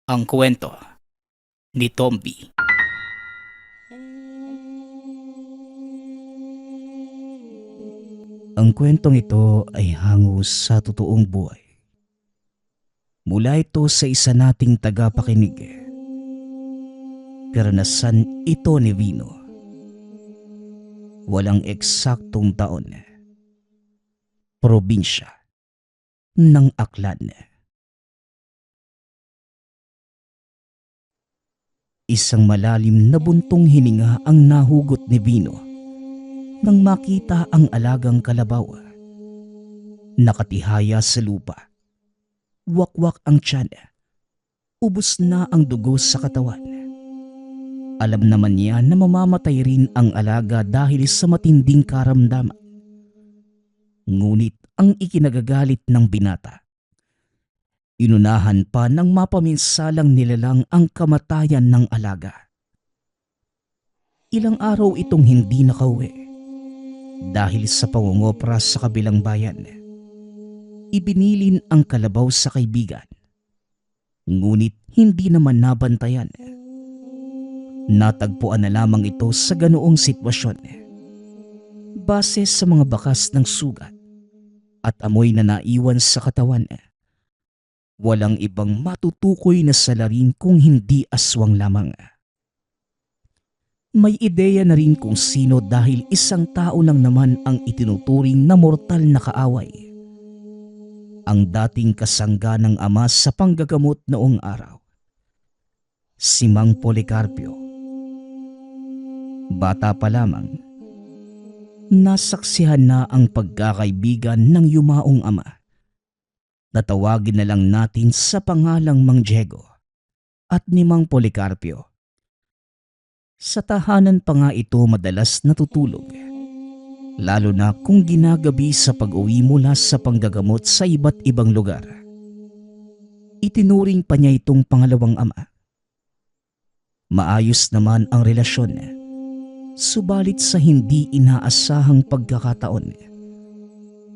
Ang kwento ni Tomby. Ang kwentong ito ay hango sa totoong buhay. Mula ito sa isa nating tagapakinig. Karanasan ito ni Vino. Walang eksaktong taon. Probinsya ng Aklan. Isang malalim na buntong hininga ang nahugot ni Vino nang makita ang alagang kalabaw. Nakatihaya sa lupa. Wakwak ang tiyan. Ubos na ang dugo sa katawan. Alam naman niya na mamamatay rin ang alaga dahil sa matinding karamdaman. Ngunit ang ikinagagalit ng binata, inunahan pa ng mapaminsalang nilalang ang kamatayan ng alaga. Ilang araw itong hindi nakauwi dahil sa pangungopra sa kabilang bayan. Ibinilin ang kalabaw sa kaibigan, ngunit hindi naman nabantayan. Natagpuan na lamang ito sa ganoong sitwasyon. Base sa mga bakas ng sugat at amoy na naiwan sa katawan, walang ibang matutukoy na salarin kung hindi aswang lamang. May ideya na rin kung sino dahil isang tao lang naman ang itinuturing na mortal na kaaway. Ang dating kasangga ng ama sa panggagamot noong araw, si Mang Policarpio. Bata pa lamang, nasaksihan na ang pagkakaibigan ng yumaong ama. Natawagin na lang natin sa pangalang Mang Diego at ni Mang Policarpio. Sa tahanan pa nga ito madalas natutulog, lalo na kung ginagabi sa pag-uwi mula sa panggagamot sa iba't ibang lugar. Itinuring pa niya itong pangalawang ama. Maayos naman ang relasyon, subalit sa hindi inaasahang pagkakataon,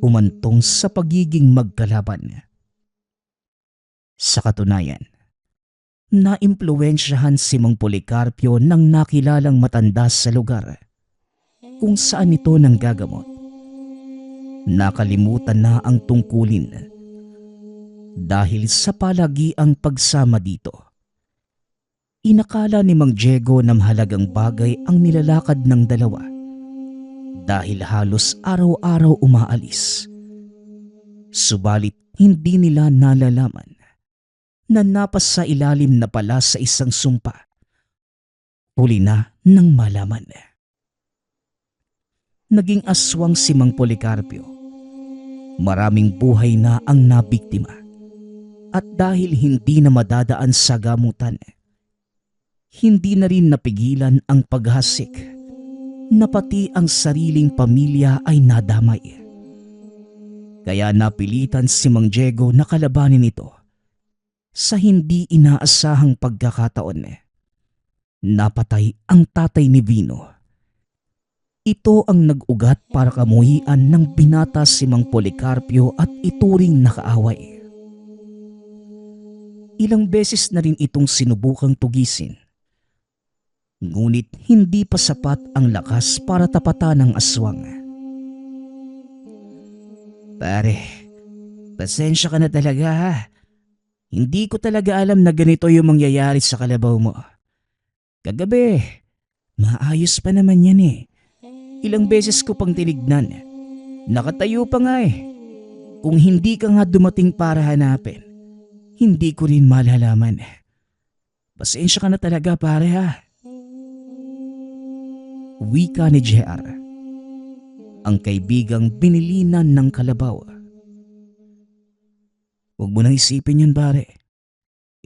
humantong sa pagiging magkalaban. Sa katunayan, naimpluwensyahan si Mang Policarpio ng nakilalang matanda sa lugar kung saan ito nanggagamot. Nakalimutan na ang tungkulin dahil sa palagiang pagsama dito. Inakala ni Mang Diego na mahalagang bagay ang nilalakad ng dalawa dahil halos araw-araw umaalis. Subalit hindi nila nalalaman na napasa ilalim na pala sa isang sumpa. Huli na nang malaman. Naging aswang si Mang Policarpio. Maraming buhay na ang nabiktima. At dahil hindi na madadaan sa gamutan, hindi na rin napigilan ang paghasik na pati ang sariling pamilya ay nadamay. Kaya napilitan si Mang Diego na kalabanin ito. Sa hindi inaasahang pagkakataon, napatay ang tatay ni Vino. Ito ang nag-ugat para kamuhian ng binata si Mang Policarpio at ituring na kaaway. Ilang beses na rin itong sinubukang tugisin. Ngunit hindi pa sapat ang lakas para tapatan ng aswang. Pare, pasensya ka na talaga ha. Hindi ko talaga alam na ganito yung mangyayari sa kalabaw mo. Kagabi, maayos pa naman yan eh. Ilang beses ko pang tinignan. Nakatayo pa nga eh. Kung hindi ka nga dumating para hanapin, hindi ko rin malalaman. Pasensya ka na talaga pare ha. Wika ni JR, ang kaibigang binilinan ng kalabaw. Huwag mo nang isipin yun pare.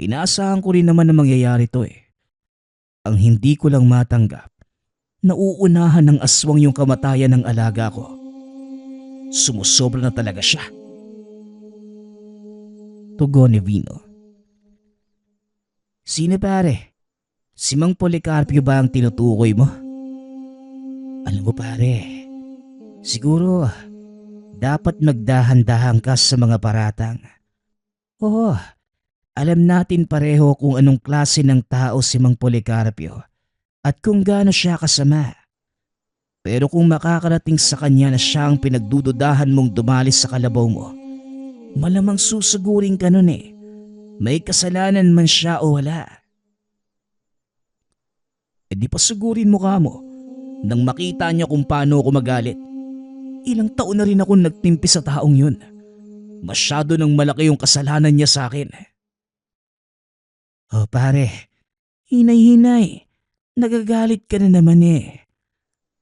Inaasahan ko rin naman na mangyayari to eh. Ang hindi ko lang matanggap, nauunahan ng aswang yung kamatayan ng alaga ko. Sumusobra na talaga siya. Tugon ni Vino. Sino pare? Si Mang Policarpio ba ang tinutukoy mo? Alam mo pare, siguro dapat magdahan-dahan ka sa mga paratang. Oo, Alam natin pareho kung anong klase ng tao si Mang Policarpio at kung gaano siya kasama. Pero kung makakarating sa kanya na siya ang pinagdududahan mong dumalis sa kalabaw mo, malamang susugurin ka nun eh. May kasalanan man siya o wala. E di pa sugurin mo ka mo nang makita niya kung paano ako magalit. Ilang taon na rin ako nagtimpi sa taong yun. Masyado nang malaki yung kasalanan niya sa akin. Oh pare, hinay-hinay. Nagagalit ka na naman eh.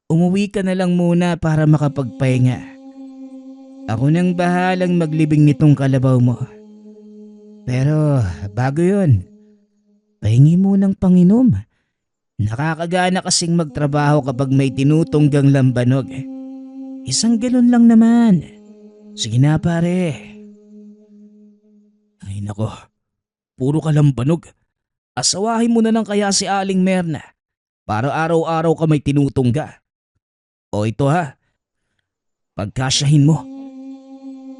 Umuwi ka na lang muna para makapagpahinga. Ako nang bahalang maglibing nitong kalabaw mo. Pero bago yun, pahingi mo ng panginom. Nakakagana kasing magtrabaho kapag may tinutunggang lambanog. Isang galon lang naman. Sige na pare. Ay nako, puro ka lambanog. Asawahin mo na lang kaya si Aling Merna para araw-araw ka may tinutungga. O ito ha, pagkasyahin mo.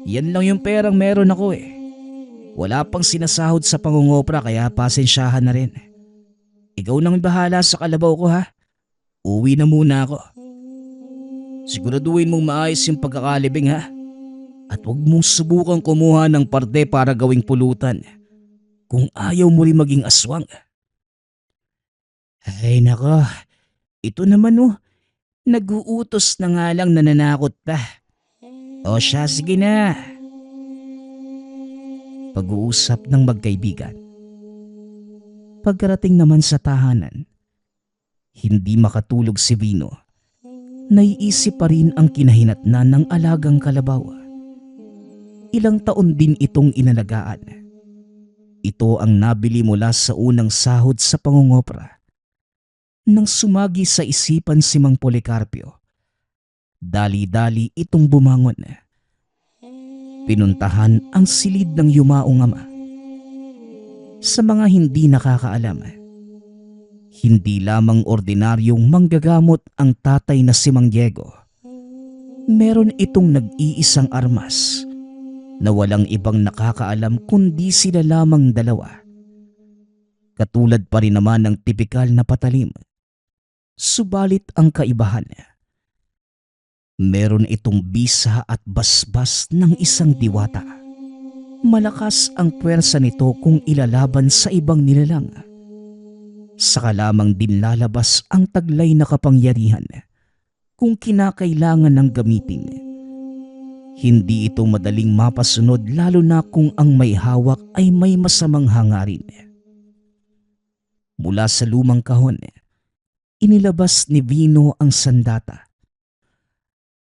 Yan lang yung perang meron ako eh. Wala pang sinasahod sa pangungopra kaya pasensyahan na rin. Ikaw nang bahala sa kalabaw ko ha. Uwi na muna ako. Siguraduhin mong maayos yung pagkakalibing ha. At huwag mong subukang kumuha ng parte para gawing pulutan. Kung ayaw mo rin maging aswang. Ay nako, ito naman oh. Nag-uutos na nga lang nananakot pa. O siya, sige na. Pag-uusap ng magkaibigan. Pagkarating naman sa tahanan, hindi makatulog si Vino. Naiisip pa rin ang kinahinatnan ng alagang kalabaw. Ilang taon din itong inalagaan. Ito ang nabili mula sa unang sahod sa pangungopra. Nang sumagi sa isipan si Mang Policarpio, dali-dali itong bumangon. Pinuntahan ang silid ng yumaong ama. Sa mga hindi nakakaalam, hindi lamang ordinaryong manggagamot ang tatay na si Mang Diego. Meron itong nag-iisang armas na walang ibang nakakaalam kundi sila lamang dalawa. Katulad pa rin naman ng tipikal na patalim. Subalit ang kaibahan, meron itong bisa at basbas ng isang diwata. Malakas ang puwersa nito kung ilalaban sa ibang nilalang. Saka lamang din lalabas ang taglay na kapangyarihan kung kinakailangan ng gamitin. Hindi ito madaling mapasunod lalo na kung ang may hawak ay may masamang hangarin. Mula sa lumang kahon, inilabas ni Vino ang sandata.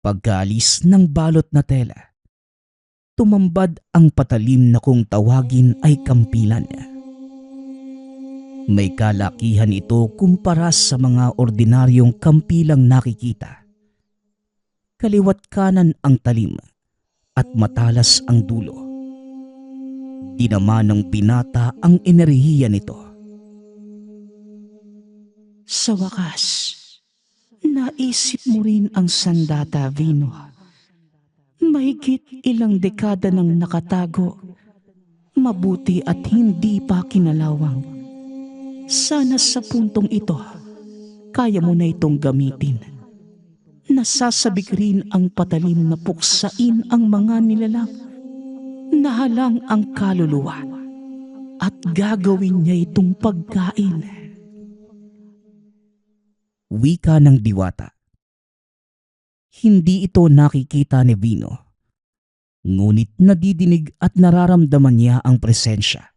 Pagkaalis ng balot na tela, tumambad ang patalim na kung tawagin ay kampilan. May kalakihan ito kumpara sa mga ordinaryong kampilang nakikita. Kaliwat kanan ang talim at matalas ang dulo. Dinama ng binata ang enerhiya nito. Sa wakas, naisip mo rin ang sandata, Vino. Mahigit ilang dekada nang nakatago, mabuti at hindi pa kinalawang. Sana sa puntong ito, kaya mo na itong gamitin. Nasasabik rin ang patalim na puksain ang mga nilalang. Nahalang ang kaluluwa at gagawin niya itong pagkain. Wika ng diwata. Hindi ito nakikita ni Vino. Ngunit nadidinig at nararamdaman niya ang presensya.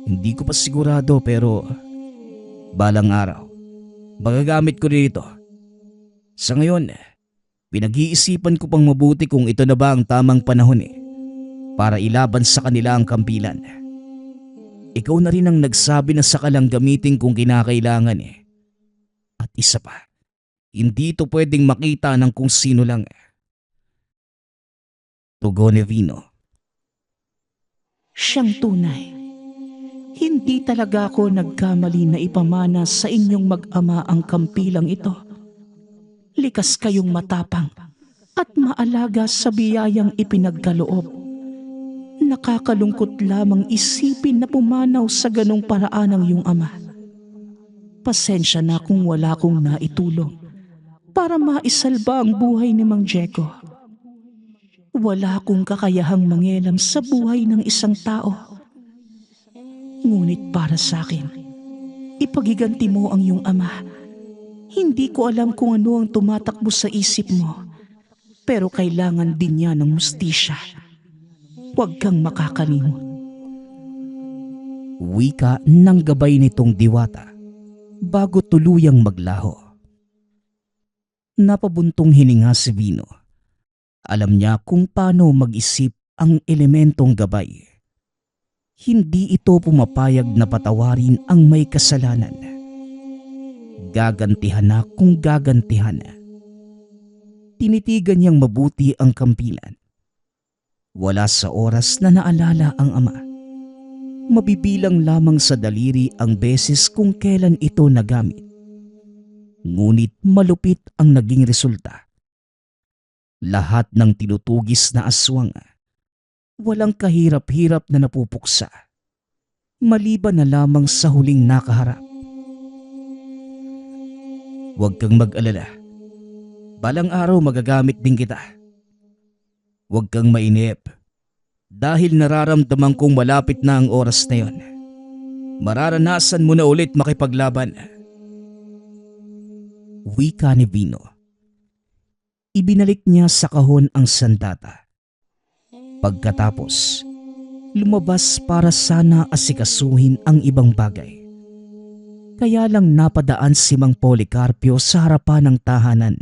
Hindi ko pa sigurado pero balang araw, magagamit ko rin ito. Sa ngayon, pinag-iisipan ko pang mabuti kung ito na ba ang tamang panahon para ilaban sa kanila ang kampilan. Ikaw na rin ang nagsabi na saka lang gamitin kung kinakailangan At isa pa, hindi ito pwedeng makita ng kung sino lang. Tugon ni Vino. Siyang tunay. Hindi talaga ako nagkamali na ipamana sa inyong mag-ama ang kampilang ito. Likas kayong matapang at maalaga sa biyayang ipinagkaloob. Nakakalungkot lamang isipin na pumanaw sa ganong paraan ang iyong ama. Pasensya na kung wala kong naitulong para maisalba ang buhay ni Mang Diego. Wala akong kakayahang mangialam sa buhay ng isang tao. Ngunit para sa akin, ipagiganti mo ang iyong ama. Hindi ko alam kung ano ang tumatakbo sa isip mo, pero kailangan din niya ng hustisya. Huwag kang makakalimot. Wika ng gabay nitong diwata bago tuluyang maglaho. Napabuntong hininga si Vino. Alam niya kung paano mag-isip ang elementong gabay. Hindi ito pumapayag na patawarin ang may kasalanan. Gagantihan na kung gagantihan na. Tinitigan niyang mabuti ang kampilan. Wala sa oras na naalala ang ama. Mabibilang lamang sa daliri ang beses kung kailan ito nagamit. Ngunit malupit ang naging resulta. Lahat ng tinutugis na aswang, walang kahirap-hirap na napupuksa, maliban na lamang sa huling nakaharap. Huwag kang mag-alala. Balang araw magagamit din kita. Huwag kang mainip dahil nararamdaman kong malapit na ang oras na yon. Mararanasan mo na ulit makipaglaban. Wika ni Vino. Ibinalik niya sa kahon ang sandata. Pagkatapos, lumabas para sana asikasuhin ang ibang bagay. Kaya lang napadaan si Mang Policarpio sa harapan ng tahanan.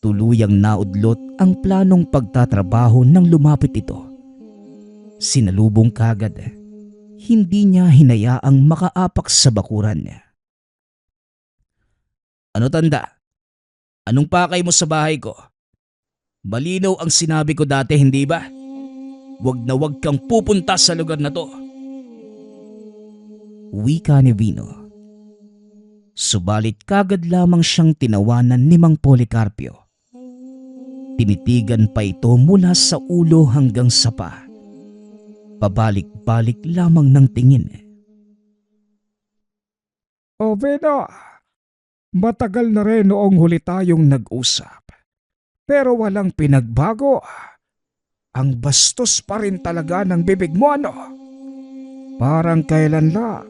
Tuluyang naudlot ang planong pagtatrabaho nang lumapit ito. Sinalubong kagad. Hindi niya hinayaang makaapak sa bakuran niya. Ano tanda? Anong pakay mo sa bahay ko? Malinaw ang sinabi ko dati, hindi ba? Huwag na huwag kang pupunta sa lugar na to. Wika ni Vino. Subalit kagad lamang siyang tinawanan ni Mang Policarpio. Tinitigan pa ito mula sa ulo hanggang sa paa. Pabalik-balik lamang ng tingin. O Vino, matagal na rin noong huli tayong nag-usap. Pero walang pinagbago. Ang bastos pa rin talaga ng bibig mo, ano? Parang kailan lang.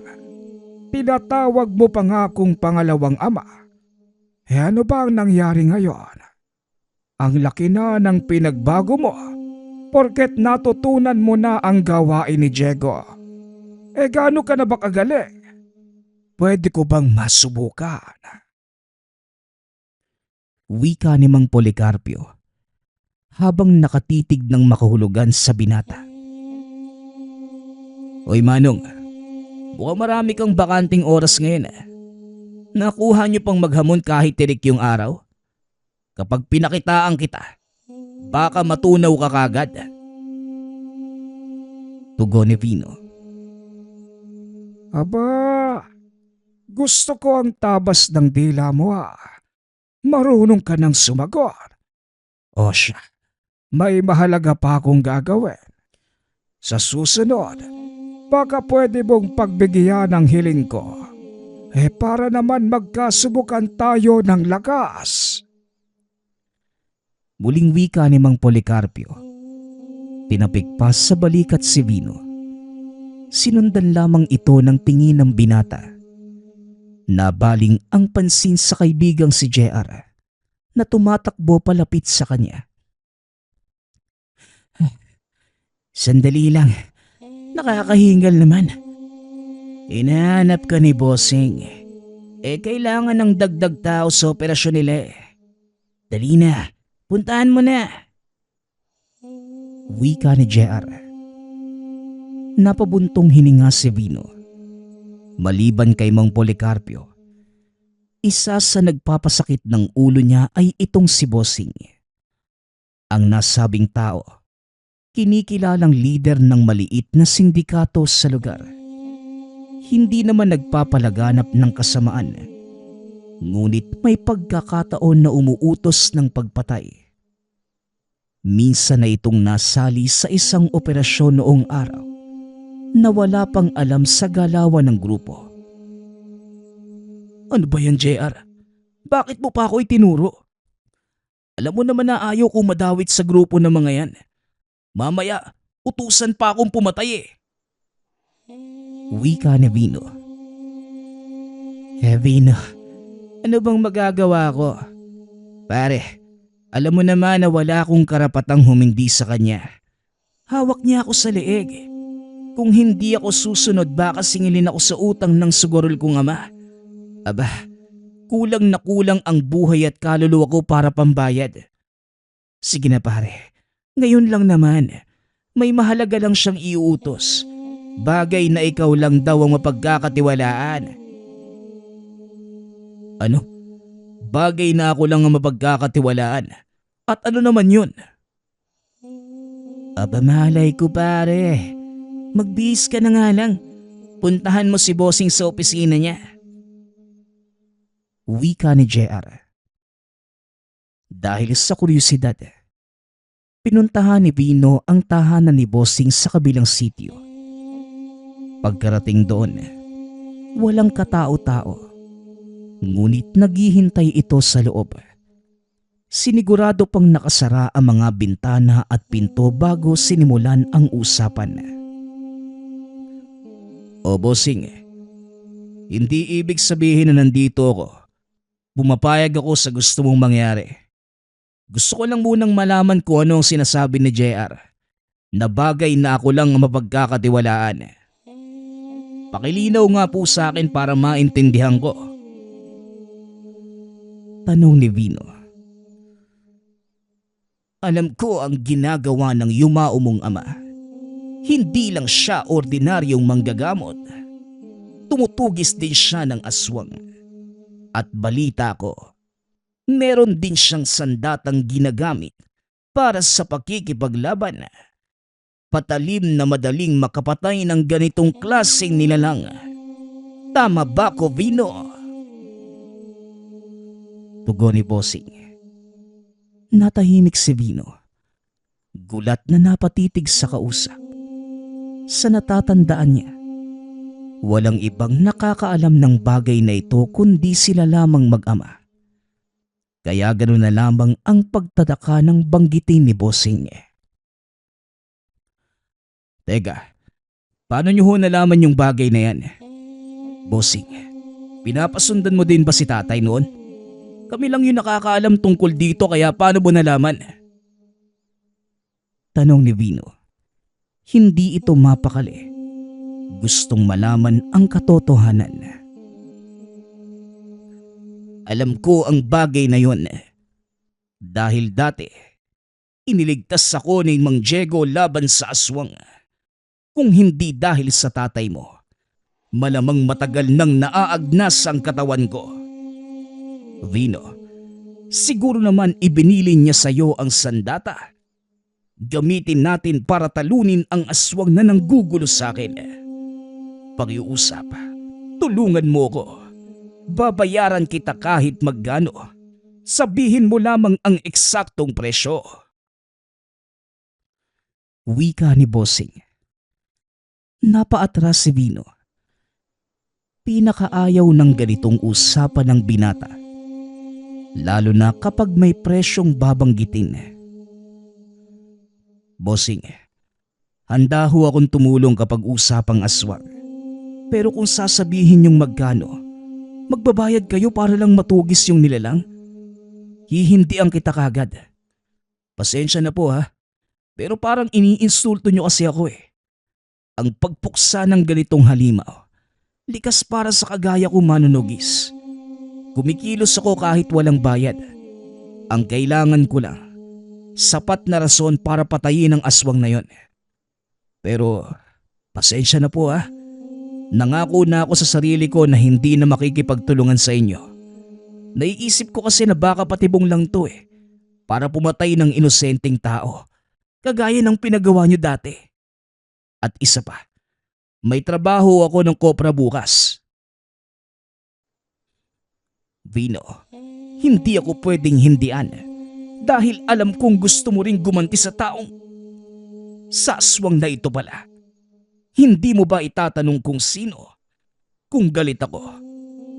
Tinatawag mo pa nga akong pangalawang ama. Ano ba ang nangyari ngayon? Ang laki na ng pinagbago mo porket natutunan mo na ang gawain ni Diego. Gaano ka na ba kagaling? Pwede ko bang masubukan? Wika ni Mang Policarpio habang nakatitig ng makahulugan sa binata. Hoy Manong, mukhang marami kang bakanting oras ngayon. Nakuha niyo pang maghamon kahit tirik yung araw? Kapag pinakitaan kita, baka matunaw ka kagad. Tugon ni Vino. Aba, gusto ko ang tabas ng dila mo. Marunong ka nang sumagot. O siya, may mahalaga pa akong gagawin. Sa susunod, baka pwede mong pagbigyan ang hiling ko. Para naman magkasubukan tayo ng lakas. Muling wika ni Mang Policarpio. Tinapik pa sa balikat si Vino. Sinundan lamang ito ng tingin ng binata. Nabaling ang pansin sa kaibigang si JR na tumatakbo palapit sa kanya. Sandali lang, nakakahingal naman. Hinahanap ka ni Bossing. Kailangan ng dagdag tao sa operasyon nila. Dali na, puntahan mo na. Wika ni JR. Napabuntong hininga si Vino. Maliban kay Mang Policarpio, isa sa nagpapasakit ng ulo niya ay itong si Bossing. Ang nasabing tao, kinikilalang lider ng maliit na sindikato sa lugar. Hindi naman nagpapalaganap ng kasamaan, ngunit may pagkakataon na umuutos ng pagpatay. Minsan na itong nasali sa isang operasyon noong araw na wala pang alam sa galawan ng grupo. Ano ba yan, JR? Bakit mo pa ako itinuro? Alam mo naman na ayaw kong madawit sa grupo ng mga yan. Mamaya, utusan pa akong pumatay eh. Wika ni Vino. Vino, ano bang magagawa ko? Pare, alam mo naman na wala akong karapatang humindi sa kanya. Hawak niya ako sa leeg. Kung hindi ako susunod baka singilin ako sa utang ng sugurol kong ama. Aba, kulang na kulang ang buhay at kaluluwa ko para pambayad. Sige na pare, ngayon lang naman. May mahalaga lang siyang iuutos. Bagay na ikaw lang daw ang mapagkakatiwalaan. Ano? Bagay na ako lang ang mapagkakatiwalaan. At ano naman yun? Aba malay ko pare. Magbihis ka na nga lang. Puntahan mo si bossing sa opisina niya. Wika ni JR. Dahil sa kuryosidad, pinuntahan ni Vino ang tahanan ni bossing sa kabilang sitio. Pagkarating doon, walang katao-tao. Ngunit naghihintay ito sa loob. Sinigurado pang nakasara ang mga bintana at pinto bago sinimulan ang usapan. O bossing, hindi ibig sabihin na nandito ako. Pumapayag ako sa gusto mong mangyari. Gusto ko lang munang malaman kung ano ang sinasabi ni JR na bagay na ako lang ang mapagkakatiwalaan. Pakilinaw nga po sa akin para maintindihan ko. Tanong ni Vino. Alam ko ang ginagawa ng yumao mong ama. Hindi lang siya ordinaryong manggagamot. Tumutugis din siya ng aswang. At balita ko, meron din siyang sandatang ginagamit para sa pakikipaglaban. Patalim na madaling makapatay ng ganitong klaseng nilalang. Tama ba ko, Vino? Tugon ni bossing. Natahimik si Vino. Gulat na napatitig sa kausap. Sa natatandaan niya, walang ibang nakakaalam ng bagay na ito kundi sila lamang mag-ama. Kaya ganoon na lamang ang pagtataka ng banggitin ni bossing. Teka, paano niyo ho nalaman yung bagay na yan? Bossing, pinapasundan mo din ba si tatay noon? Kami lang yung nakakaalam tungkol dito kaya paano mo nalaman? Tanong ni Vino. Hindi ito mapakali. Gustong malaman ang katotohanan. Alam ko ang bagay na yon. Dahil dati, iniligtas ako ni Mang Diego laban sa aswang. Kung hindi dahil sa tatay mo, malamang matagal nang naaagnas ang katawan ko. Vino, siguro naman ibinili niya sa iyo ang sandata. Gamitin natin para talunin ang aswang na nanggugulo sa akin. Pakiusap, tulungan mo ko. Babayaran kita kahit magkano. Sabihin mo lamang ang eksaktong presyo. Wika ni bossing. Napaatras si Vino. Pinakaayaw ng ganitong usapan ng binata. Lalo na kapag may presyong babanggitin. Bossing, handa ho akong tumulong kapag usapang aswang. Pero kung sasabihin yung magkano, magbabayad kayo para lang matugis yung nilalang? Hihindian kita kagad. Pasensya na po ha, pero parang iniinsulto nyo kasi ako eh. Ang pagpuksa ng ganitong halimaw, likas para sa kagaya ko manunugis. Kumikilos ako kahit walang bayad. Ang kailangan ko lang, sapat na rason para patayin ang aswang na yon. Pero pasensya na po ha. Nangako na ako sa sarili ko na hindi na makikipagtulungan sa inyo. Naiisip ko kasi na baka patibong lang to eh. Para pumatay ng inosenteng tao. Kagaya ng pinagawa nyo dati. At isa pa, may trabaho ako ng kopra bukas. Vino, hindi ako pwedeng hindian. dahil alam kong gusto mo ring gumanti sa taong sa aswang na ito pala. Hindi mo ba itatanong kung sino? Kung galit ako,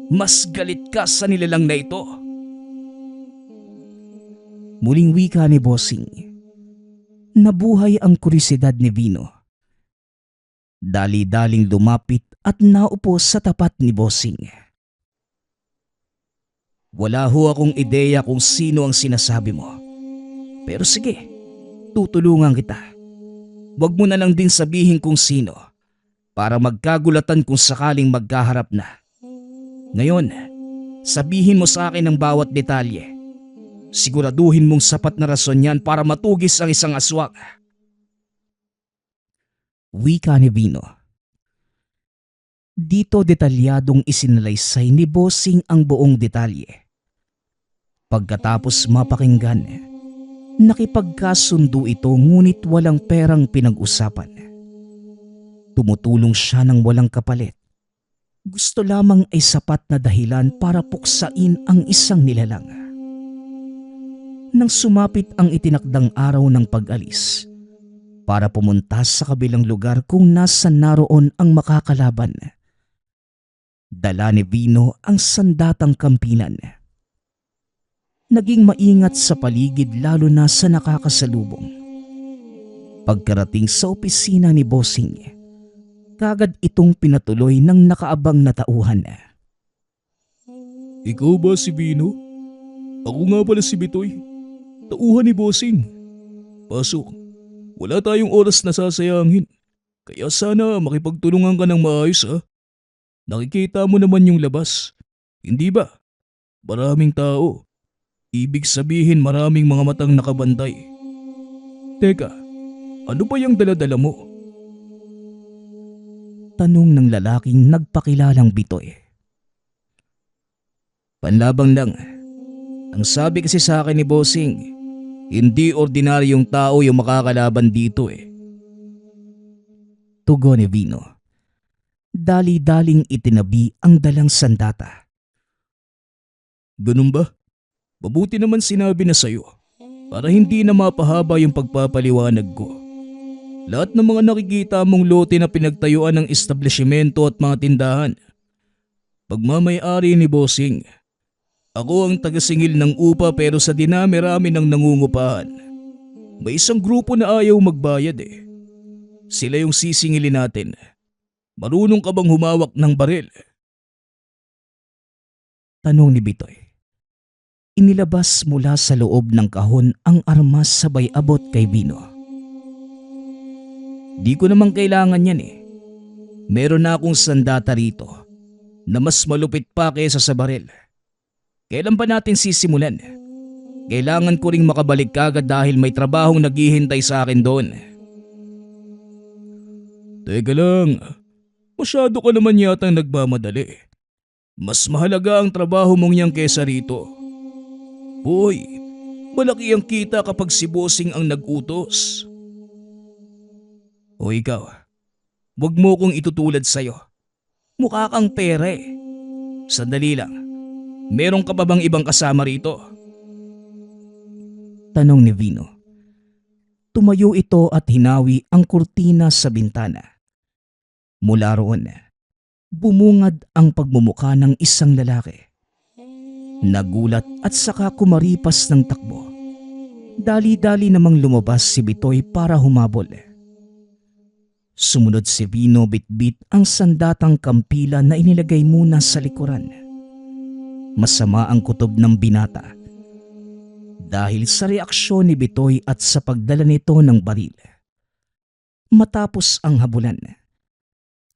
mas galit ka sa nilalang na ito. Muling wika ni Bossing. Nabuhay ang kurisidad ni Vino. Dali-daling lumapit at naupo sa tapat ni Bossing. Wala ho akong ideya kung sino ang sinasabi mo. Pero sige, tutulungan kita. Huwag mo na lang din sabihin kung sino para magkagulatan kung sakaling magkaharap na. Ngayon, sabihin mo sa akin ang bawat detalye. Siguraduhin mong sapat na rason yan para matugis ang isang aswang. Wika ni Vino. Dito detalyadong isinalaysay ni Bossing ang buong detalye. Pagkatapos mapakinggan, nakipagkasundo ito ngunit walang perang pinag-usapan. Tumutulong siya ng walang kapalit. Gusto lamang ay sapat na dahilan para puksain ang isang nilalang. Nang sumapit ang itinakdang araw ng pag-alis para pumunta sa kabilang lugar kung nasan naroon ang makakalaban, dala ni Vino ang sandatang kampilan. Naging maingat sa paligid lalo na sa nakakasalubong. Pagkarating sa opisina ni Bossing, kagad itong pinatuloy ng nakaabang na tauhan. Ikaw ba si Vino? Ako nga pala si Bitoy. Tauhan ni Bossing. Pasok, wala tayong oras na sasayangin. Kaya sana makipagtulungan ka ng maayos ha. Nakikita mo naman yung labas. Hindi ba? Maraming tao. Ibig sabihin maraming mga matang nakabantay. Teka, ano ba yung daladala mo? Tanong ng lalaking nagpakilalang Bitoy. Panlabang lang. Ang sabi kasi sa akin ni Bossing, hindi ordinaryong tao yung makakalaban dito eh. Tugon ni Vino. Dali-daling itinabi ang dalang sandata. Ganun ba? Mabuti naman sinabi na sa'yo para hindi na mapahaba yung pagpapaliwanag ko. Lahat ng mga nakikita mong lote na pinagtayuan ng establishmento at mga tindahan, pagmamay-ari ni Bossing. Ako ang tagasingil ng upa pero sa dinami-rami ng nangungupahan. May isang grupo na ayaw magbayad eh. Sila yung sisingilin natin. Marunong ka bang humawak ng baril? Tanong ni Bitoy. Inilabas mula sa loob ng kahon ang armas sabay abot kay Vino. Di ko naman kailangan yan eh. Meron na akong sandata rito na mas malupit pa kaysa sa baril. Kailan ba natin sisimulan? Kailangan ko ring makabalik kagad dahil may trabahong naghihintay sa akin doon. Teka lang, masyado ka naman yatang nagmamadali. Mas mahalaga ang trabaho mong yan kesa rito. Boy, malaki ang kita kapag si Bossing ang nag-utos. O ikaw, wag mo kong itutulad sa'yo. Mukha kang pera eh. Sandali lang. Meron ka pa bang ibang kasama rito? Tanong ni Vino. Tumayo ito at hinawi ang kurtina sa bintana. Mula roon, bumungad ang pagmumukha ng isang lalaki. Nagulat at saka kumaripas ng takbo. Dali-dali namang lumabas si Bitoy para humabol. Sumunod si Vino bitbit ang sandatang kampila na inilagay muna sa likuran. Masama ang kutob ng binata dahil sa reaksyon ni Bitoy at sa pagdala nito ng baril. Matapos ang habulan,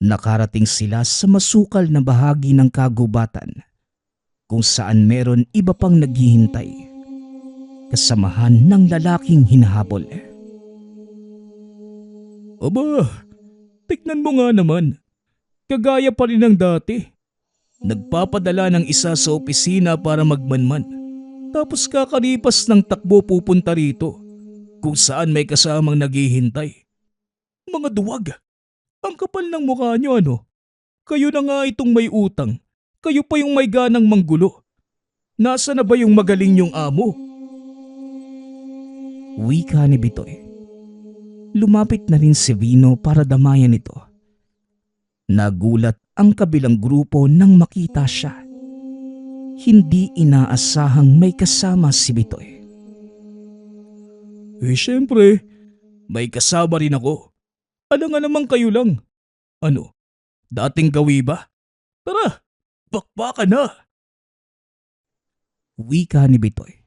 nakarating sila sa masukal na bahagi ng kagubatan kung saan meron iba pang naghihintay, kasamahan ng lalaking hinahabol. Aba, tignan mo nga naman. Kagaya pa rin ng dati. Nagpapadala ng isa sa opisina para magmanman. Tapos kakalipas ng takbo pupunta rito kung saan may kasamang naghihintay. Mga duwag, ang kapal ng mukha nyo ano? Kayo na nga itong may utang. Kayo pa yung may ganang manggulo. Nasa na ba yung magaling yung amo? Wika ni Bitoy. Lumapit na rin si Vino para damayan ito. Nagulat ang kabilang grupo nang makita siya. Hindi inaasahang may kasama si Bitoy. Siyempre, may kasama rin ako. Alam nga naman kayo lang. Ano, dating gawi ba? Tara, bakbakan na. Wika ni Bitoy.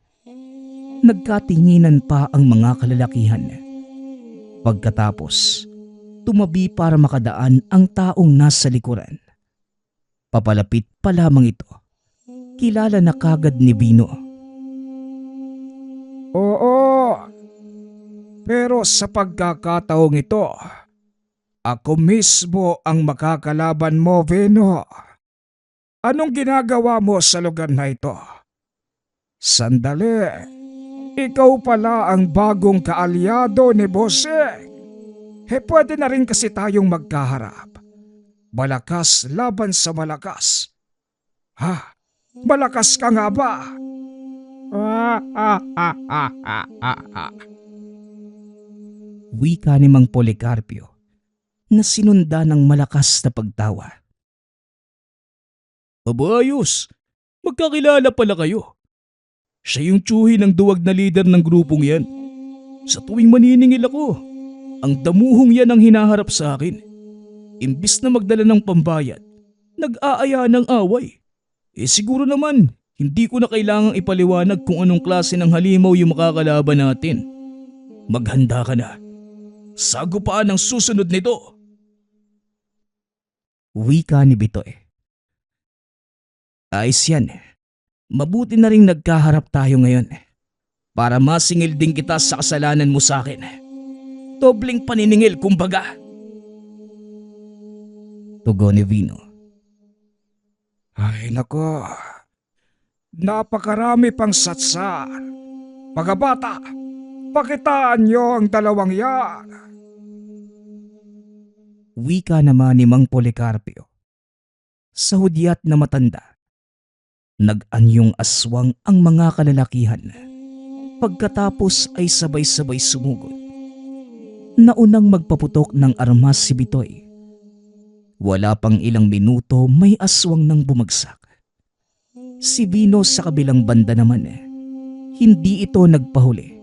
Nagkatinginan pa ang mga kalalakihan. Pagkatapos, tumabi para makadaan ang taong nasa likuran. Papalapit pa lamang ito. Kilala na kagad ni Vino. Oo, pero sa pagkakataong ito, ako mismo ang makakalaban mo, Vino. Anong ginagawa mo sa lugar na ito? Sandali, ikaw pala ang bagong kaalyado ni Bossing. Pwede na rin kasi tayong magkaharap. Malakas laban sa malakas. Ha? Malakas ka nga ba? Wika ni Mang Policarpio na sinunda ng malakas na pagtawa. Abayos, magkakilala pala kayo. Siya yung tsuhi ng duwag na lider ng grupong yan. Sa tuwing maniningil ako, ang damuhong yan ang hinaharap sa akin. Imbis na magdala ng pambayad, nag-aaya ng away. Siguro naman, hindi ko na kailangang ipaliwanag kung anong klase ng halimaw yung makakalaban natin. Maghanda ka na. Sagupaan ang susunod nito. Wika ni Bitoy. Ayos yan. Mabuti na ring nagkaharap tayo ngayon para masingil din kita sa kasalanan mo sa akin. Dobleng paniningil kumbaga. Tugon ni Vino. Ay nako, napakarami pang satsa. Mga bata, pakitaan niyo ang dalawang yan. Wika naman ni Mang Policarpio. Sa hudyat na matanda, nag-anyong aswang ang mga kalalakihan. Pagkatapos ay sabay-sabay sumugod. Naunang magpaputok ng armas si Bitoy. Wala pang ilang minuto may aswang nang bumagsak. Si Vino sa kabilang banda naman, hindi ito nagpahuli.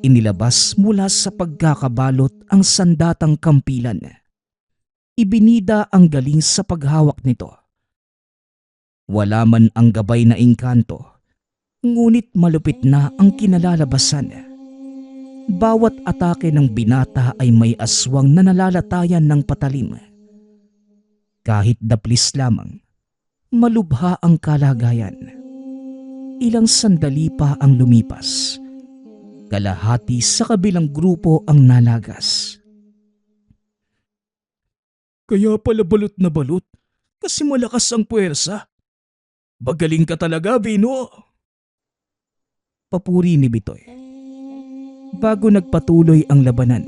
Inilabas mula sa pagkakabalot ang sandatang kampilan. Ibinida ang galing sa paghawak nito. Wala man ang gabay na engkanto, ngunit malupit na ang kinalalabasan. Bawat atake ng binata ay may aswang na nalalatayan ng patalim. Kahit daplis lamang, malubha ang kalagayan. Ilang sandali pa ang lumipas. Kalahati sa kabilang grupo ang nalagas. Kaya pala balot na balot kasi malakas ang puwersa. Magaling ka talaga, Vino. Papuri ni Bitoy. Bago nagpatuloy ang labanan,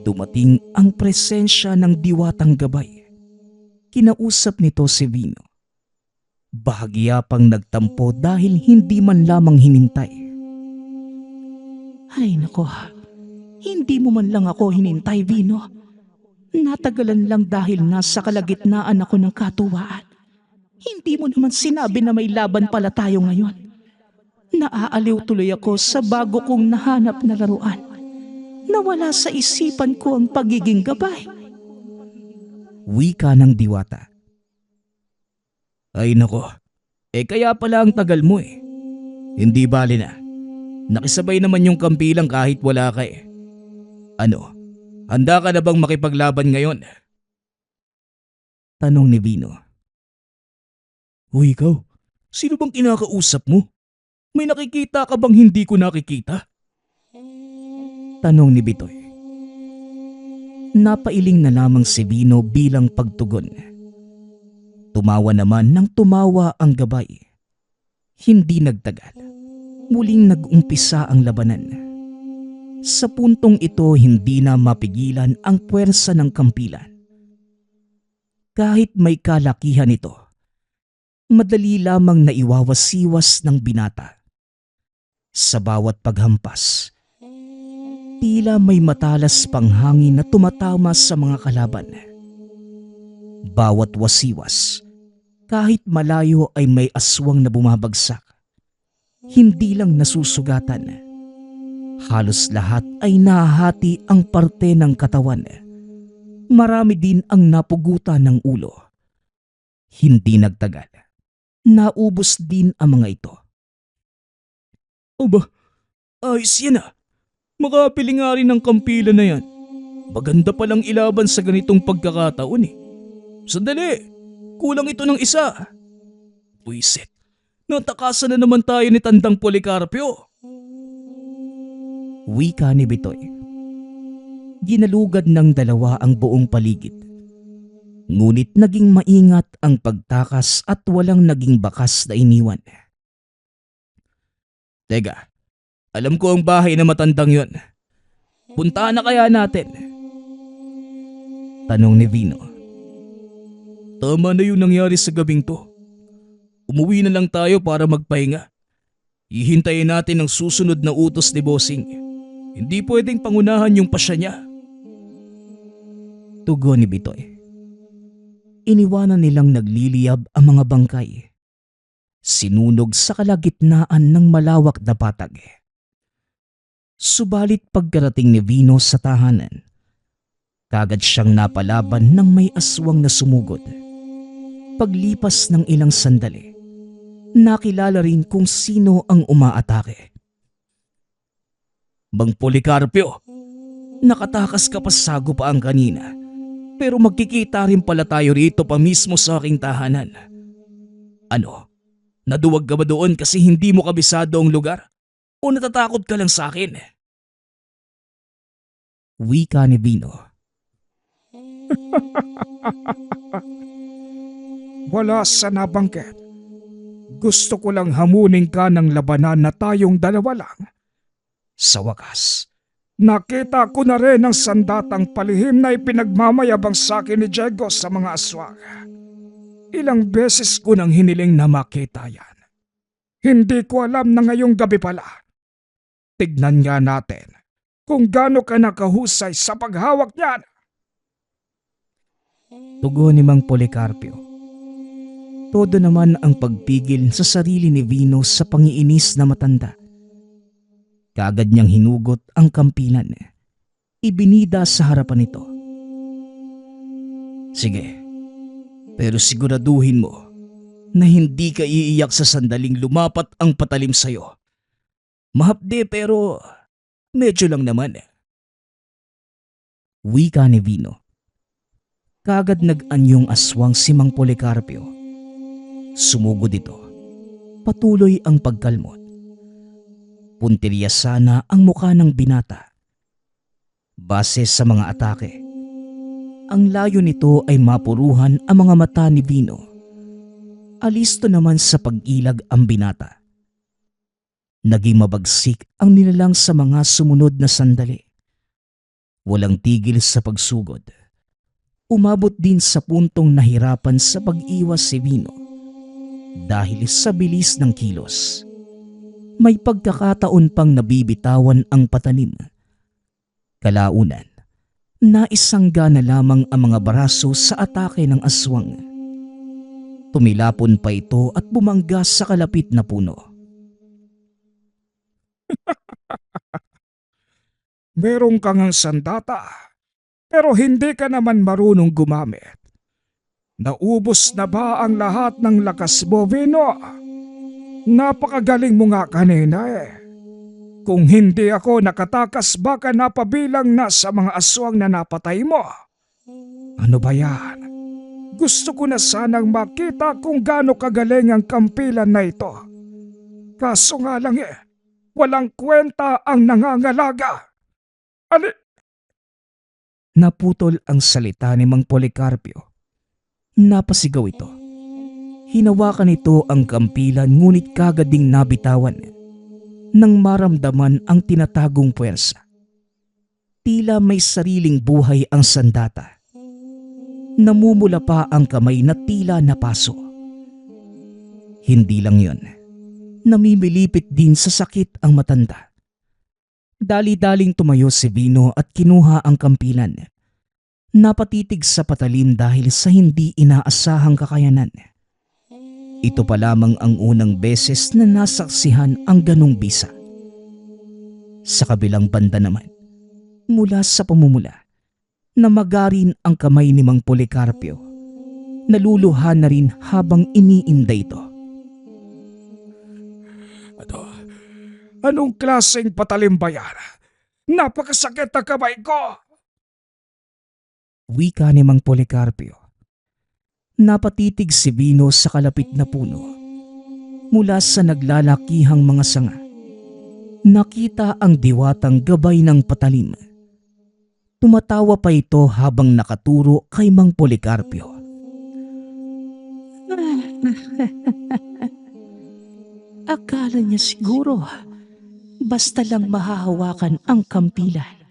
dumating ang presensya ng diwatang gabay. Kinausap nito si Vino. Bahagya pang nagtampo dahil hindi man lamang hinintay. Ay nako, hindi mo man lang ako hinintay, Vino. Natagalan lang dahil nasa kalagitnaan ako ng katuwaan. Hindi mo naman sinabi na may laban pala tayo ngayon. Naaaliw tuloy ako sa bago kong nahanap na laruan. Nawala sa isipan ko ang pagiging gabay. Wika ng diwata. Ay nako, kaya pala ang tagal mo eh. Hindi bali na. Nakisabay naman yung kampilang kahit wala ka eh. Ano, handa ka na bang makipaglaban ngayon? Tanong ni Vino. Uy ikaw, sino bang kinakausap mo? May nakikita ka bang hindi ko nakikita? Tanong ni Bitoy. Napailing na lamang si Vino bilang pagtugon. Tumawa naman nang tumawa ang gabay. Hindi nagtagal. Muling nag-umpisa ang labanan. Sa puntong ito hindi na mapigilan ang puwersa ng kampilan. Kahit may kalakihan ito, madali lamang naiwawasiwas ng binata. Sa bawat paghampas, tila may matalas pang hangin na tumatama sa mga kalaban. Bawat wasiwas, kahit malayo ay may aswang na bumabagsak. Hindi lang nasusugatan. Halos lahat ay nahahati ang parte ng katawan. Marami din ang napugutan ng ulo. Hindi nagtagal. Naubos din ang mga ito. Aba, ayos yan ah. Makapili nga rin ng kampila na yan. Maganda palang ilaban sa ganitong pagkakataon eh. Sandali, kulang ito ng isa. Buisit, natakasan na naman tayo ni Tandang Policarpio. Wika ni Bitoy. Ginalugad ng dalawa ang buong paligid. Ngunit naging maingat ang pagtakas at walang naging bakas na iniwan. Teka, alam ko ang bahay na matandang yon. Puntahan na kaya natin? Tanong ni Vino. Tama na yung nangyari sa gabing to. Umuwi na lang tayo para magpahinga. Hihintayin natin ang susunod na utos ni Bossing. Hindi pwedeng pangunahan yung pasya niya. Tugon ni Bitoy. Iniwanan nilang nagliliyab ang mga bangkay. Sinunog sa kalagitnaan ng malawak na patag. Subalit pagkarating ni Vino sa tahanan, kagad siyang napalaban ng may aswang na sumugod. Paglipas ng ilang sandali, nakilala rin kung sino ang umaatake. Bang Policarpio, nakatakas ka pa sa sagupaan kanina, pero magkikita rin pala tayo rito pa mismo sa aking tahanan. Ano, naduwag ka ba doon kasi hindi mo kabisado ang lugar? O natatakot ka lang sa akin? Wika ni Vino. Wala sa nabanggit. Gusto ko lang hamunin ka ng labanan na tayong dalawa lang. Sa wakas, nakita ko na rin ang sandatang palihim na ipinagmamayabang sa akin ni Diego sa mga aswang. Ilang beses ko nang hiniling na makita yan. Hindi ko alam na ngayong gabi pala. Tignan nga natin kung gaano ka nakahusay sa paghawak niyan. Tugon ni Mang Policarpio. Todo naman ang pagpigil sa sarili ni Vino sa pangiinis na matanda. Kaagad niyang hinugot ang kampilan. Ibinida sa harapan nito. Sige, pero siguraduhin mo na hindi ka iiyak sa sandaling lumapat ang patalim sa'yo. Mahapde pero medyo lang naman. Wika ni Vino. Kaagad nag-anyong aswang si Mang Policarpio. Sumugod ito. Patuloy ang pagkalmot. Puntirya sana ang mukha ng binata. Base sa mga atake, ang layo nito ay mapuruhan ang mga mata ni Vino. Alisto naman sa pag-ilag ang binata. Naging mabagsik ang nilalang sa mga sumunod na sandali. Walang tigil sa pagsugod. Umabot din sa puntong nahirapan sa pag-iwas si Vino dahil sa bilis ng kilos. May pagkakataon pang nabibitawan ang patalim. Kalaunan, naisangga na lamang ang mga baraso sa atake ng aswang. Tumilapon pa ito at bumangga sa kalapit na puno. Meron kang ang sandata, pero hindi ka naman marunong gumamit. Naubos na ba ang lahat ng lakas mo, Vino? Napakagaling mo nga kanina eh. Kung hindi ako nakatakas baka napabilang na sa mga aswang na napatay mo. Ano ba yan? Gusto ko na sanang makita kung gaano kagaling ang kampilan na ito. Kaso nga lang walang kwenta ang nangangalaga. Naputol ang salita ni Mang Policarpio. Napasigaw ito. Hinawakan ito ang kampilan ngunit kagad ding nabitawan nang maramdaman ang tinatagong puwersa. Tila may sariling buhay ang sandata. Namumula pa ang kamay na tila napaso. Hindi lang yon. Namimilipit din sa sakit ang matanda. Dali-daling tumayo si Vino at kinuha ang kampilan. Napatitig sa patalim dahil sa hindi inaasahang kakayanan. Ito pa lamang ang unang beses na nasaksihan ang ganong bisa. Sa kabilang banda naman, mula sa pamumula, namagarin ang kamay ni Mang Policarpio. Naluluha na rin habang iniinda ito. Anong klaseng patalim ba yan? Napakasakit ang kamay ko! Wika ni Mang Policarpio. Napatitig si Vino sa kalapit na puno. Mula sa naglalakihang mga sanga, nakita ang diwatang gabay ng patalim. Tumatawa pa ito habang nakaturo kay Mang Policarpio. Akala niya siguro basta lang mahahawakan ang kampilan.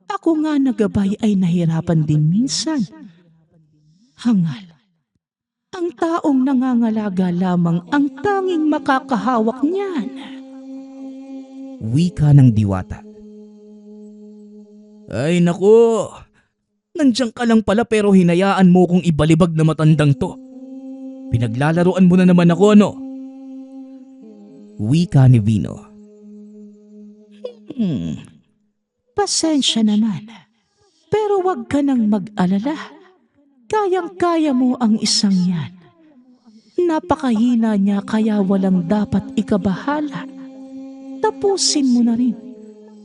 Ako nga na gabay ay nahirapan din minsan. Hangal. Ang taong nangangalaga lamang ang tanging makakahawak niyan. Wika ng diwata. Ay naku, nandiyan ka lang pala pero hinayaan mo kong ibalibag na matandang to. Pinaglalaroan mo na naman ako, ano? Wika ni Vino. Pasensya naman. Pero wag ka nang mag-alala. Kayang-kaya mo ang isang yan. Napakahina niya kaya walang dapat ikabahala. Tapusin mo na rin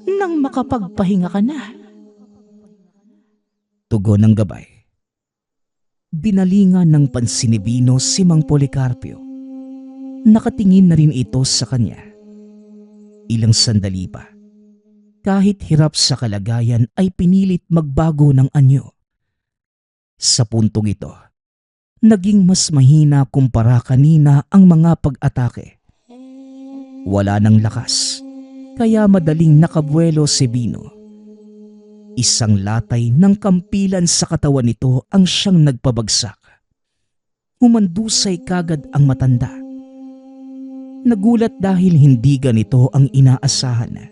nang makapagpahinga ka na. Tugon ng gabay. Binalingan ng pansin ni Vino si Mang Policarpio. Nakatingin na rin ito sa kanya. Ilang sandali pa. Kahit hirap sa kalagayan ay pinilit magbago ng anyo. Sa puntong ito, naging mas mahina kumpara kanina ang mga pag-atake. Wala ng lakas, kaya madaling nakabuelo si Vino. Isang latay ng kampilan sa katawan nito ang siyang nagpabagsak. Humandusay kagad ang matanda. Nagulat dahil hindi ganito ang inaasahan.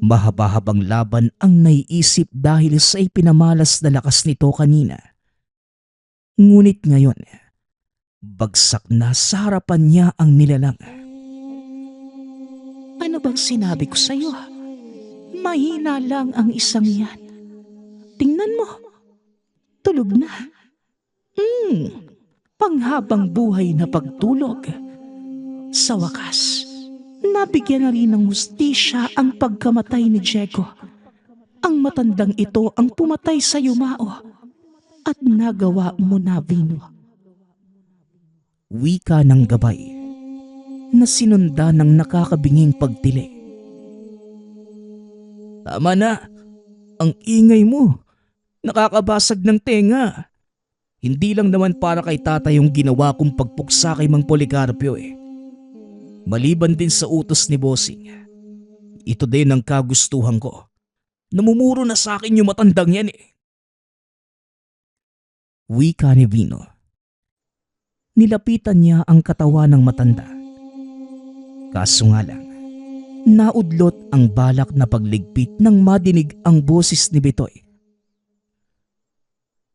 Mahaba-habang laban ang naiisip dahil sa ipinamalas na lakas nito kanina. Ngunit ngayon, bagsak na sa harapan niya ang nilalang. Ano bang sinabi ko sa'yo? Mahina lang ang isang yan. Tingnan mo. Tulog na. Panghabang buhay na pagtulog. Sa wakas, nabigyan na rin ng hustisya ang pagkamatay ni Diego. Ang matandang ito ang pumatay sa yumao at nagawa mo na, Vino. Wika ng gabay na sinunda ng nakakabinging pagtili. Tama na, ang ingay mo. Nakakabasag ng tenga. Hindi lang naman para kay tata yung ginawa kong pagpuksa kay Mang Policarpio eh. Maliban din sa utos ni Bossing, ito din ang kagustuhan ko. Namumuro na sa akin yung matandang yan eh. Wika ni Vino. Nilapitan niya ang katawan ng matanda. Kaso nga lang, naudlot ang balak na pagligpit nang madinig ang boses ni Bitoy.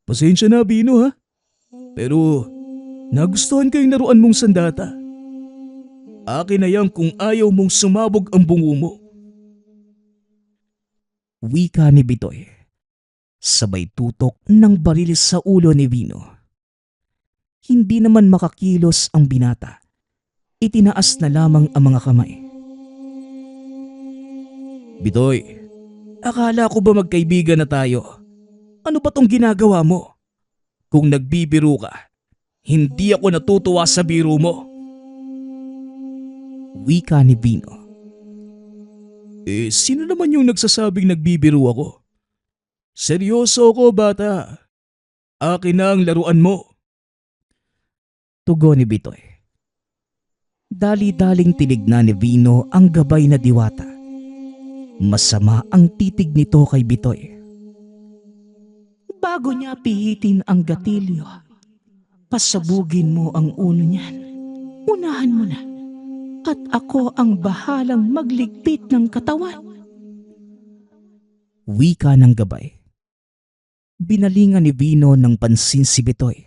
Pasensya na, Vino ha. Pero nagustuhan ko yung laruan mong sandata. Akin na yan kung ayaw mong sumabog ang bungo mo. Wika ni Bitoy. Sabay tutok ng baril sa ulo ni Vino. Hindi naman makakilos ang binata. Itinaas na lamang ang mga kamay. Bitoy, akala ko ba magkaibigan na tayo? Ano ba tong ginagawa mo? Kung nagbibiro ka, hindi ako natutuwa sa biro mo. Wika ni Vino. Sino naman yung nagsasabing nagbibiro ako? Seryoso ako, bata. Akin na ang laruan mo. Tugon ni Bitoy. Dali-daling tinignan ni Vino ang gabay na diwata. Masama ang titig nito kay Bitoy. Bago niya pihitin ang gatilyo, pasabugin mo ang ulo niyan. Unahan mo na. at ako ang bahalang magligpit ng katawan. Wika ng gabay. Binalingan ni Vino ng pansin si Bitoy.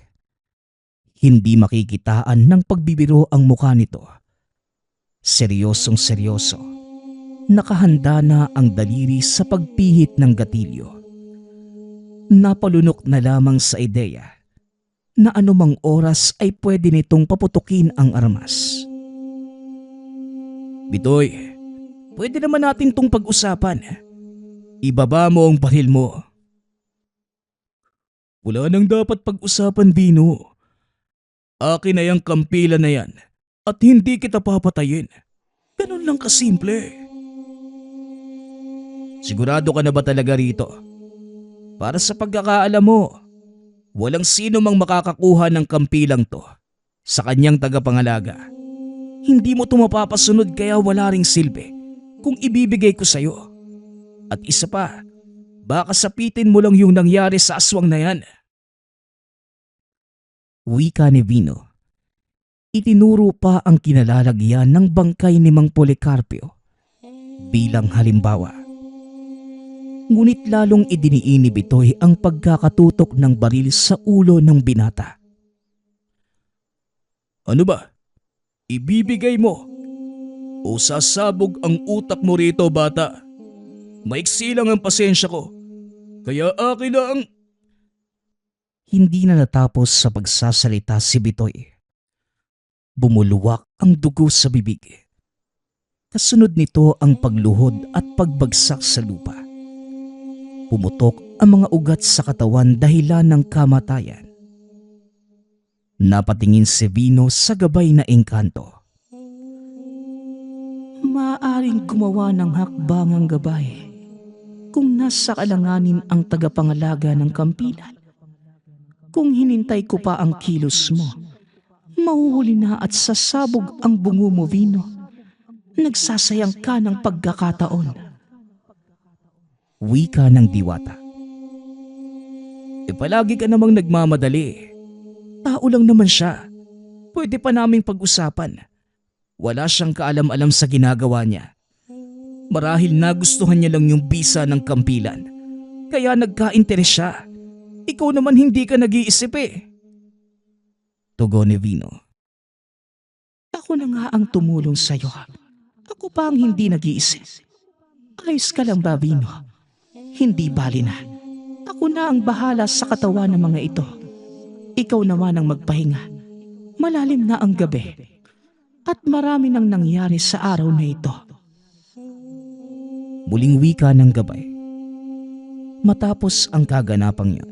Hindi makikitaan ng pagbibiro ang mukha nito. Seryosong seryoso. Nakahanda na ang daliri sa pagpihit ng gatilyo. Napalunok na lamang sa ideya na anumang oras ay pwede nitong paputukin ang armas. Bitoy, pwede naman natin tong pag-usapan. Ibaba mo ang baril mo. Wala nang dapat pag-usapan, Vino. Akin na yung kampila na yan at hindi kita papatayin. Ganun lang kasimple. Sigurado ka na ba talaga rito? Para sa pagkakaalam mo, walang sino mang makakakuha ng kampilang to sa kanyang tagapangalaga. Hindi mo ito mapapasunod kaya wala ring silbi kung ibibigay ko sa'yo. At isa pa, baka sapitin mo lang yung nangyari sa aswang na yan. Wika ni Vino. Itinuro pa ang kinalalagyan ng bangkay ni Mang Policarpio bilang halimbawa. Ngunit lalong idiniin ni Bitoy ang pagkakatutok ng baril sa ulo ng binata. Ano ba? Ibibigay mo? O sasabog ang utak mo rito, bata? Maiksi lang ang pasensya ko. Kaya akin na ang... Hindi na natapos sa pagsasalita si Bitoy. Bumuluwak ang dugo sa bibig. Kasunod nito ang pagluhod at pagbagsak sa lupa. Pumutok ang mga ugat sa katawan dahilan ng kamatayan. Napatingin si Vino sa gabay na engkanto. Maaaring gumawa ng hakbangang gabay kung nasa kalanganin ang tagapangalaga ng kampilan. Kung hinintay ko pa ang kilos mo, mahuhuli na at sasabog ang bungo mo, Vino. Nagsasayang ka ng pagkakataon. Wika ng diwata. Palagi ka namang nagmamadali. Tao lang naman siya. Pwede pa naming pag-usapan. Wala siyang kaalam-alam sa ginagawa niya. Marahil nagustuhan niya lang yung bisa ng kampilan. Kaya nagka-interes siya. Ikaw naman hindi ka nag-iisip eh. Tugon ni Vino. Ako na nga ang tumulong sa'yo. Ako pa ang hindi nag-iisip. Ayos ka lang ba, Vino? Hindi bali na. Ako na ang bahala sa katawan ng mga ito. Ikaw naman ang magpahinga. Malalim na ang gabi. At marami nang nangyari sa araw na ito. Muling wika ng gabay. Matapos ang kaganapang yun,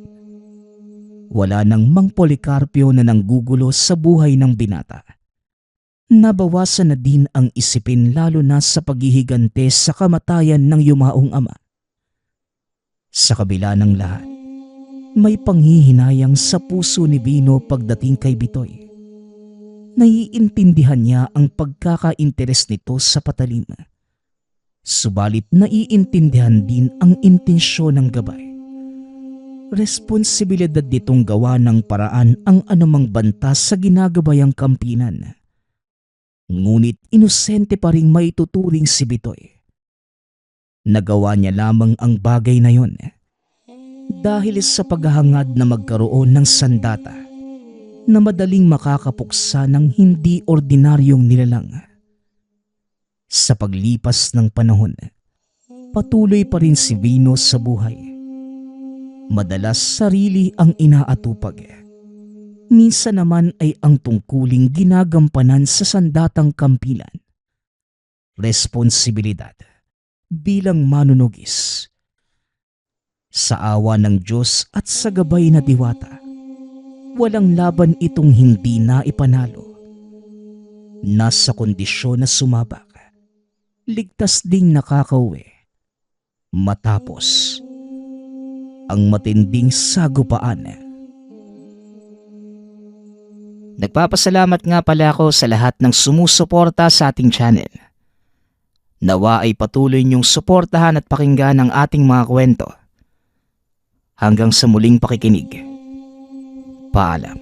wala nang Mang Policarpio na nanggugulo sa buhay ng binata. Nabawasan na din ang isipin lalo na sa paghihigante sa kamatayan ng yumaong ama. Sa kabila ng lahat, may panghihinayang sa puso ni Vino pagdating kay Bitoy. Naiintindihan niya ang pagkakainteres nito sa patalim. Subalit naiintindihan din ang intensyon ng gabay. Responsibilidad nitong gawa ng paraan ang anumang banta sa ginagabayang kampinan. Ngunit inosente pa ring maituturing si Bitoy. Nagawa niya lamang ang bagay na yon dahil sa paghahangad na magkaroon ng sandata na madaling makakapuksa ng hindi ordinaryong nilalang. Sa paglipas ng panahon, patuloy pa rin si Vino sa buhay. Madalas sarili ang inaatupag. Minsan naman ay ang tungkuling ginagampanan sa sandatang kampilan. Responsibilidad bilang manunugis. Sa awa ng Diyos at sa gabay na diwata, walang laban itong hindi na ipanalo. Nasa kondisyon na sumabak, ligtas ding nakakauwi. Matapos ang matinding sagupaan. Nagpapasalamat nga pala ako sa lahat ng sumusuporta sa ating channel. Nawa ay patuloy niyong suportahan at pakinggan ang ating mga kwento. Hanggang sa muling pakikinig. Paalam.